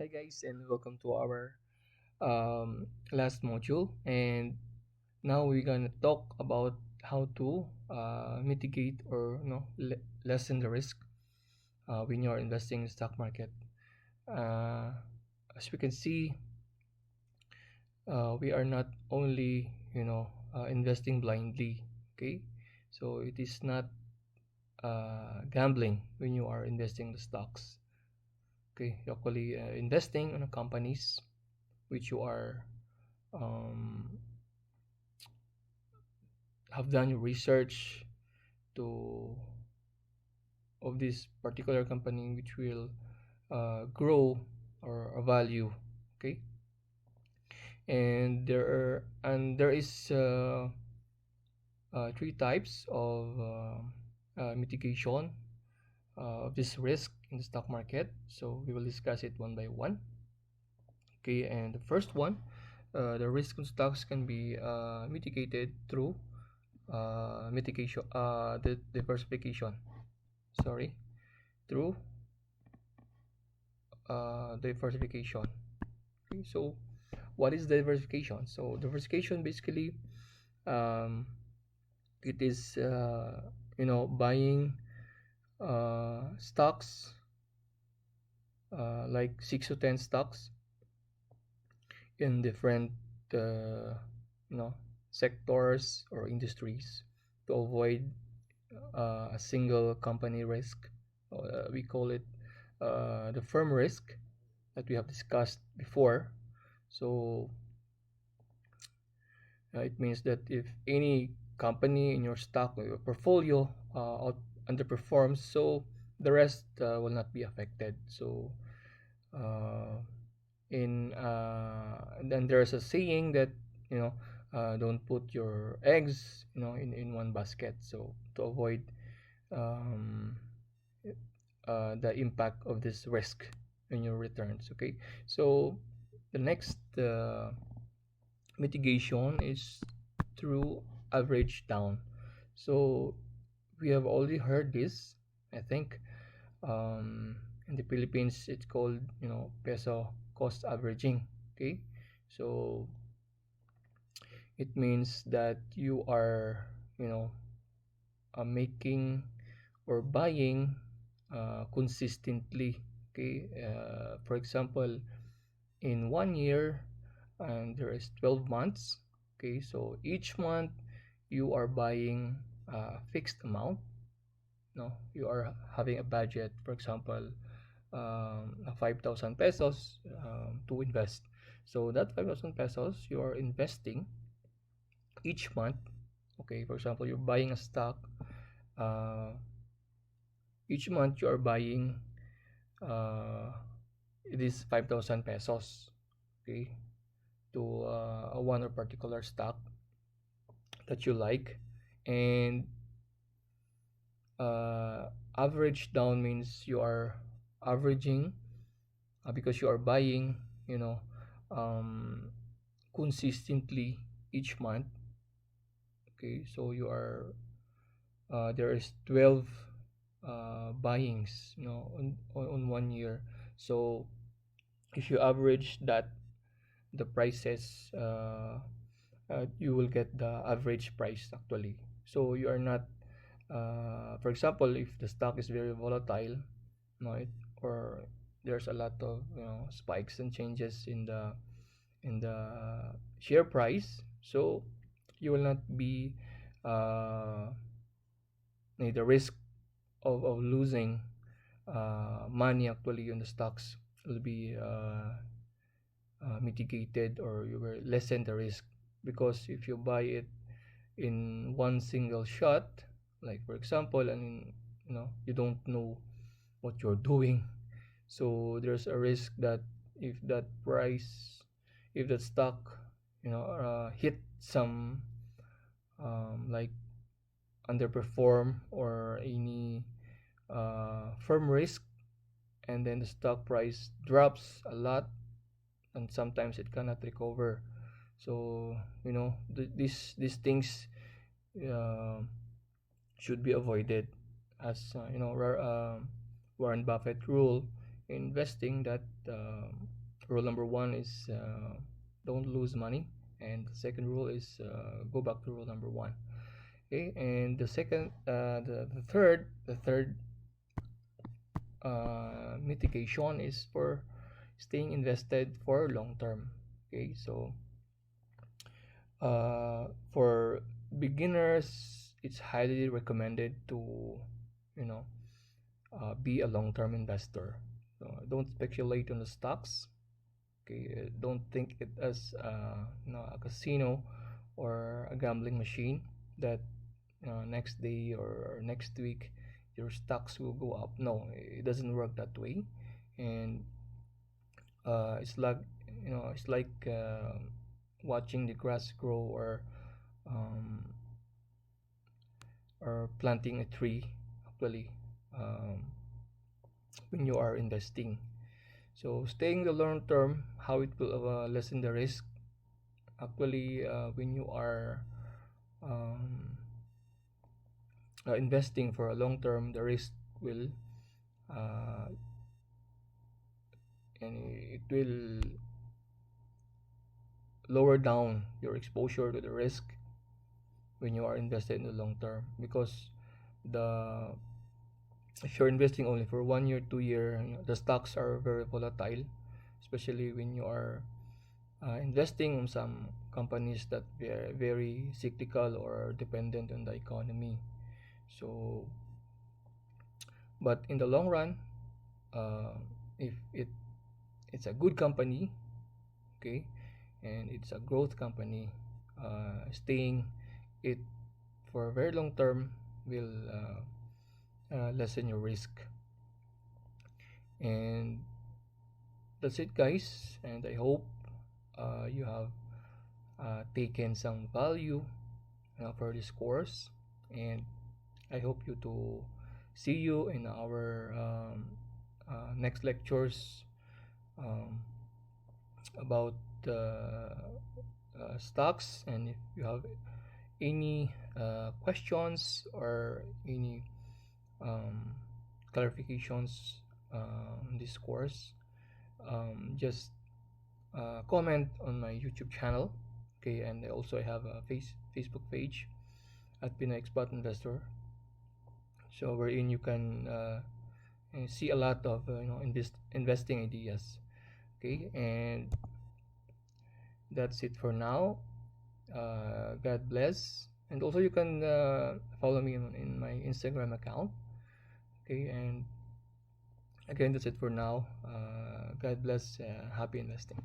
Hi guys, and welcome to our last module. And now we're gonna talk about how to mitigate or lessen the risk when you're investing in the stock market. Uh, as we can see, we are not only investing blindly. Okay, so it is not gambling when you are investing the stocks. Okay, you're actually investing on the companies which you are um, have done your research to of this particular company which will grow or value. Okay, and there is three types of mitigation of this risk in the stock market, so we will discuss it one by one. Okay, and the first one, the risk on stocks can be mitigated through the diversification, sorry, through diversification. Okay, so what is diversification? So diversification basically, um, it is buying stocks, like 6 to 10 stocks in different uh, you know sectors or industries to avoid a single company risk. We call it the firm risk that we have discussed before. So it means that if any company in your stock or your portfolio underperforms, so the rest will not be affected. So uh, and then there's a saying that you know don't put your eggs in one basket, so to avoid um, the impact of this risk in your returns. Okay, so the next mitigation is through average down. So we have already heard this, I think. In the Philippines it's called peso cost averaging. Okay, so it means that you are making or buying consistently. Okay, for example, in 1 year, and there is 12 months. Okay, so each month you are buying a fixed amount. No, you are having a budget, for example, 5,000 pesos to invest. So that 5,000 pesos you are investing each month. Okay, for example, you're buying a stock. uh, each month you are buying uh, it is 5,000 pesos. Okay, to a one or particular stock that you like. And uh, average down means you are averaging, because you are buying you know um, consistently each month. Okay, so you are there is 12 buyings on 1 year. So if you average that, the prices, you will get the average price actually. So you are not, for example, if the stock is very volatile, or there's a lot of spikes and changes in the share price, so you will not be uh, the risk of losing money actually on the stocks will be mitigated, or you will lessen the risk. Because if you buy it in one single shot, like for example, and you don't know what you're doing, so there's a risk that if that price, if that stock hit some like underperform or any firm risk, and then the stock price drops a lot, and sometimes it cannot recover. So these things uh, should be avoided, as Warren Buffett rule investing, that rule number one is don't lose money, and the second rule is go back to rule number one. Okay, and the third mitigation is for staying invested for long term. Okay, so for beginners, it's highly recommended to, you know, be a long-term investor. So don't speculate on the stocks. Okay, don't think it as a casino or a gambling machine that next day or next week your stocks will go up. No, it doesn't work that way. And it's like, it's like watching the grass grow, um, or planting a tree actually, um, when you are investing. So staying the long term, how it will lessen the risk. Actually, when you are um, investing for a long term, the risk will uh, and it will lower down your exposure to the risk when you are invested in the long term, because the if you're investing only for 1 year, 2 year, the stocks are very volatile, especially when you are investing in some companies that are very cyclical or dependent on the economy. So, but in the long run, uh, if it's a good company, okay, and it's a growth company, staying it for a very long term will lessen your risk. And that's it, guys, and I hope you have taken some value for this course, and I hope you to see you in our next lectures, um, about stocks. And if you have any questions or any um, clarifications on this course, just comment on my YouTube channel. Okay, and I also have a Facebook page at Pinoy Expat Investor. So wherein you can see a lot of investing ideas. Okay, and that's it for now. God bless, and also you can follow me in my Instagram account. Okay, and again, that's it for now. God bless. Happy investing.